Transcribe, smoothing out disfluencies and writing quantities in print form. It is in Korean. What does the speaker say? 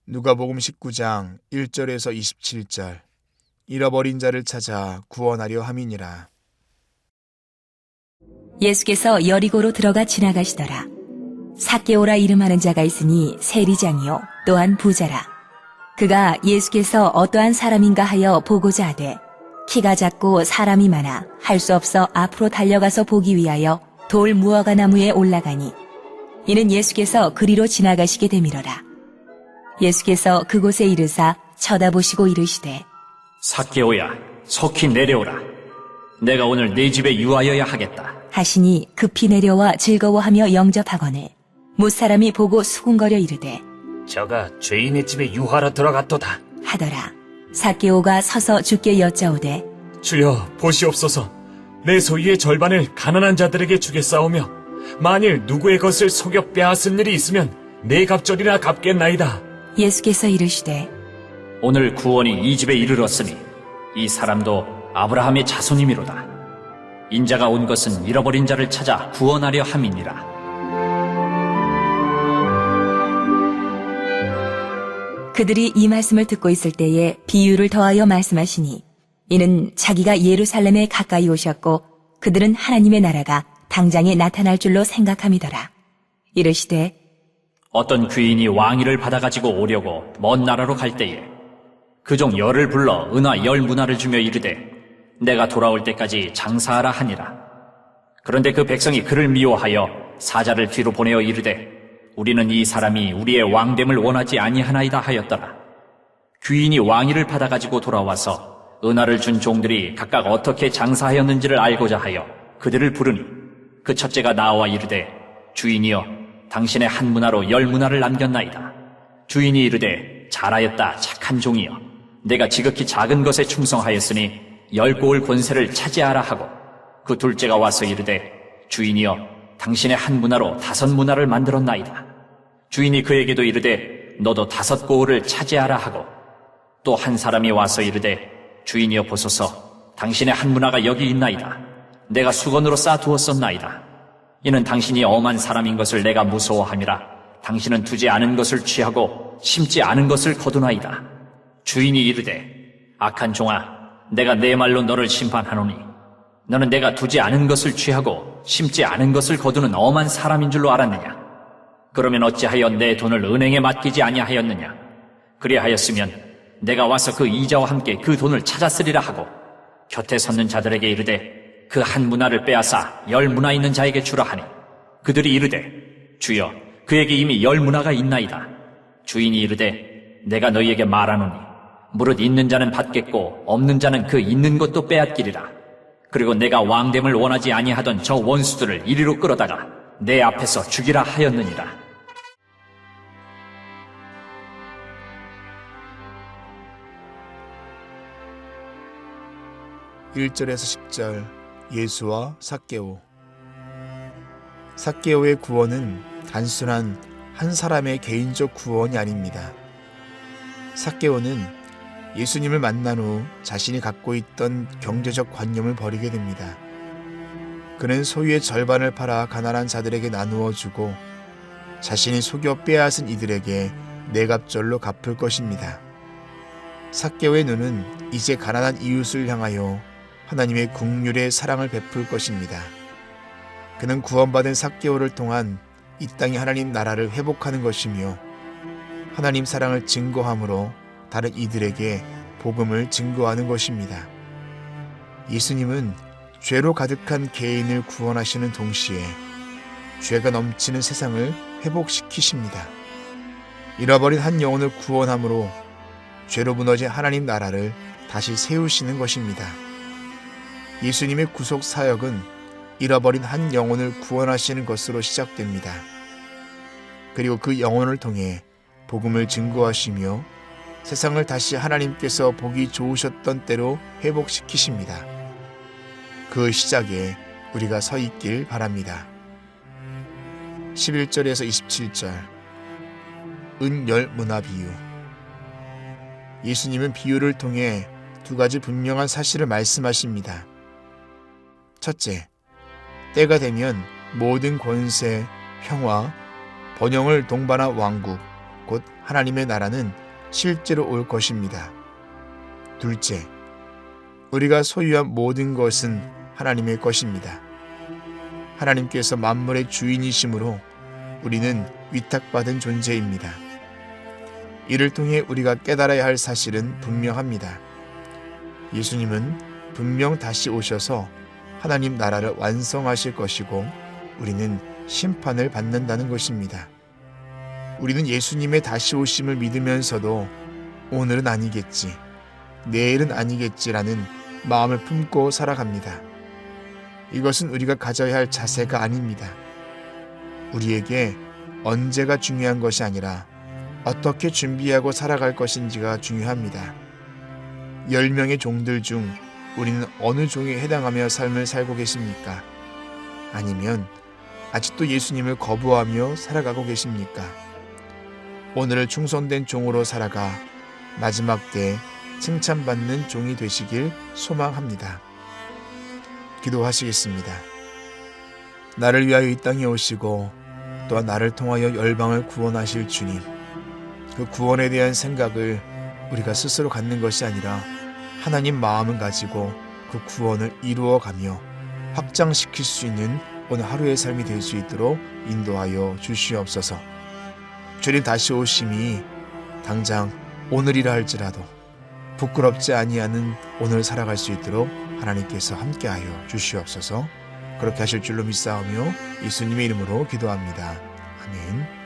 누가복음 19장 1절에서 27절. 잃어버린 자를 찾아 구원하려 함이니라. 예수께서 여리고로 들어가 지나가시더라. 삭개오라 이름하는 자가 있으니 세리장이요 또한 부자라. 그가 예수께서 어떠한 사람인가 하여 보고자 하되 키가 작고 사람이 많아 할 수 없어 앞으로 달려가서 보기 위하여 돌 무화과 나무에 올라가니 이는 예수께서 그리로 지나가시게 되밀어라. 예수께서 그곳에 이르사 쳐다보시고 이르시되 삭개오야, 속히 내려오라. 내가 오늘 네 집에 유하여야 하겠다. 하시니 급히 내려와 즐거워하며 영접하거늘 못사람이 보고 수군거려 이르되 저가 죄인의 집에 유하러 들어갔도다. 하더라. 삭개오가 서서 주께 여짜오되 주여 보시옵소서. 내 소유의 절반을 가난한 자들에게 주겠사오며 만일 누구의 것을 속여 빼앗은 일이 있으면 네 갑절이나 갚겠나이다. 예수께서 이르시되 오늘 구원이 이 집에 이르렀으니 이 사람도 아브라함의 자손이미로다. 인자가 온 것은 잃어버린 자를 찾아 구원하려 함이니라. 그들이 이 말씀을 듣고 있을 때에 비유를 더하여 말씀하시니 이는 자기가 예루살렘에 가까이 오셨고 그들은 하나님의 나라가 당장에 나타날 줄로 생각함이더라. 이르시되 어떤 귀인이 왕위를 받아가지고 오려고 먼 나라로 갈 때에 그 종 열을 불러 은화 10문화를 주며 이르되 내가 돌아올 때까지 장사하라 하니라. 그런데 그 백성이 그를 미워하여 사자를 뒤로 보내어 이르되 우리는 이 사람이 우리의 왕됨을 원하지 아니하나이다 하였더라. 귀인이 왕위를 받아가지고 돌아와서 은화를 준 종들이 각각 어떻게 장사하였는지를 알고자 하여 그들을 부르니 그 첫째가 나와 이르되 주인이여 당신의 한 문화로 10문화를 남겼나이다. 주인이 이르되 잘하였다 착한 종이여 내가 지극히 작은 것에 충성하였으니 10고을 권세를 차지하라 하고 그 둘째가 와서 이르되 주인이여 당신의 한 문화로 5문화를 만들었나이다. 주인이 그에게도 이르되 너도 5고을을 차지하라 하고 또 한 사람이 와서 이르되 주인이여 보소서 당신의 한 문화가 여기 있나이다. 내가 수건으로 쌓아두었었나이다. 이는 당신이 엄한 사람인 것을 내가 무서워함이라. 당신은 두지 않은 것을 취하고 심지 않은 것을 거두나이다. 주인이 이르되 악한 종아 내가 내 말로 너를 심판하노니 너는 내가 두지 않은 것을 취하고 심지 않은 것을 거두는 엄한 사람인 줄로 알았느냐? 그러면 어찌하여 내 돈을 은행에 맡기지 아니하였느냐? 그리하였으면 내가 와서 그 이자와 함께 그 돈을 찾았으리라 하고 곁에 섰는 자들에게 이르되 그 한 문화를 빼앗아 10문화 있는 자에게 주라 하니 그들이 이르되 주여 그에게 이미 10문화가 있나이다. 주인이 이르되 내가 너희에게 말하노니 무릇 있는 자는 받겠고 없는 자는 그 있는 것도 빼앗기리라. 그리고 내가 왕됨을 원하지 아니하던 저 원수들을 이리로 끌어다가 내 앞에서 죽이라 하였느니라. (1절에서 10절) 예수와 삭개오. 삭개오의 구원은 단순한 한 사람의 개인적 구원이 아닙니다. 삭개오는 예수님을 만난 후 자신이 갖고 있던 경제적 관념을 버리게 됩니다. 그는 소유의 절반을 팔아 가난한 자들에게 나누어 주고 자신이 속여 빼앗은 이들에게 내갑절로 갚을 것입니다. 삭개오의 눈은 이제 가난한 이웃을 향하여 하나님의 긍휼의 사랑을 베풀 것입니다. 그는 구원받은 삭개오를 통한 이 땅의 하나님 나라를 회복하는 것이며 하나님 사랑을 증거함으로 다른 이들에게 복음을 증거하는 것입니다. 예수님은 죄로 가득한 개인을 구원하시는 동시에 죄가 넘치는 세상을 회복시키십니다. 잃어버린 한 영혼을 구원함으로 죄로 무너진 하나님 나라를 다시 세우시는 것입니다. 예수님의 구속 사역은 잃어버린 한 영혼을 구원하시는 것으로 시작됩니다. 그리고 그 영혼을 통해 복음을 증거하시며 세상을 다시 하나님께서 보기 좋으셨던 때로 회복시키십니다. 그 시작에 우리가 서 있길 바랍니다. 11절에서 27절 은 10문화 비유. 예수님은 비유를 통해 두 가지 분명한 사실을 말씀하십니다. 첫째, 때가 되면 모든 권세, 평화, 번영을 동반한 왕국, 곧 하나님의 나라는 실제로 올 것입니다. 둘째, 우리가 소유한 모든 것은 하나님의 것입니다. 하나님께서 만물의 주인이시므로 우리는 위탁받은 존재입니다. 이를 통해 우리가 깨달아야 할 사실은 분명합니다. 예수님은 분명 다시 오셔서 하나님 나라를 완성하실 것이고 우리는 심판을 받는다는 것입니다. 우리는 예수님의 다시 오심을 믿으면서도 오늘은 아니겠지, 내일은 아니겠지라는 마음을 품고 살아갑니다. 이것은 우리가 가져야 할 자세가 아닙니다. 우리에게 언제가 중요한 것이 아니라 어떻게 준비하고 살아갈 것인지가 중요합니다. 10명의 종들 중 우리는 어느 종에 해당하며 삶을 살고 계십니까? 아니면 아직도 예수님을 거부하며 살아가고 계십니까? 오늘을 충성된 종으로 살아가 마지막 때 칭찬받는 종이 되시길 소망합니다. 기도하시겠습니다. 나를 위하여 이 땅에 오시고 또한 나를 통하여 열방을 구원하실 주님, 그 구원에 대한 생각을 우리가 스스로 갖는 것이 아니라 하나님 마음을 가지고 그 구원을 이루어가며 확장시킬 수 있는 오늘 하루의 삶이 될 수 있도록 인도하여 주시옵소서. 주님 다시 오심이 당장 오늘이라 할지라도 부끄럽지 아니하는 오늘 살아갈 수 있도록 하나님께서 함께하여 주시옵소서. 그렇게 하실 줄로 믿사오며 예수님의 이름으로 기도합니다. 아멘.